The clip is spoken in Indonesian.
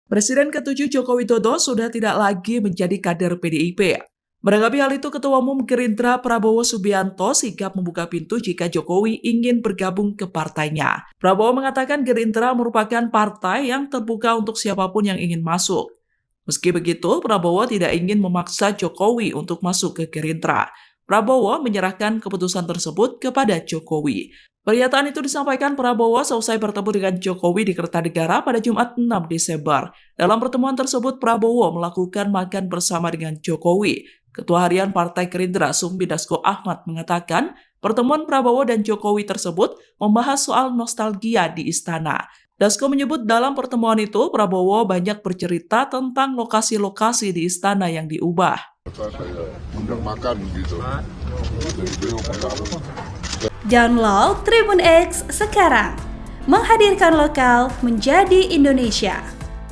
Presiden ke-7 Joko Widodo sudah tidak lagi menjadi kader PDIP. Menanggapi hal itu, Ketua Umum Gerindra Prabowo Subianto sigap membuka pintu jika Jokowi ingin bergabung ke partainya. Prabowo mengatakan Gerindra merupakan partai yang terbuka untuk siapapun yang ingin masuk. Meski begitu, Prabowo tidak ingin memaksa Jokowi untuk masuk ke Gerindra. Prabowo menyerahkan keputusan tersebut kepada Jokowi. Pernyataan itu disampaikan Prabowo seusai bertemu dengan Jokowi di Kertanegara pada Jumat 6 Desember. Dalam pertemuan tersebut, Prabowo melakukan makan bersama dengan Jokowi. Ketua Harian Partai Gerindra Sumbi Dasko Ahmad mengatakan, pertemuan Prabowo dan Jokowi tersebut membahas soal nostalgia di istana. Dasko menyebut dalam pertemuan itu, Prabowo banyak bercerita tentang lokasi-lokasi di istana yang diubah. Saya undang makan gitu. Download Tribun X sekarang, menghadirkan lokal menjadi Indonesia.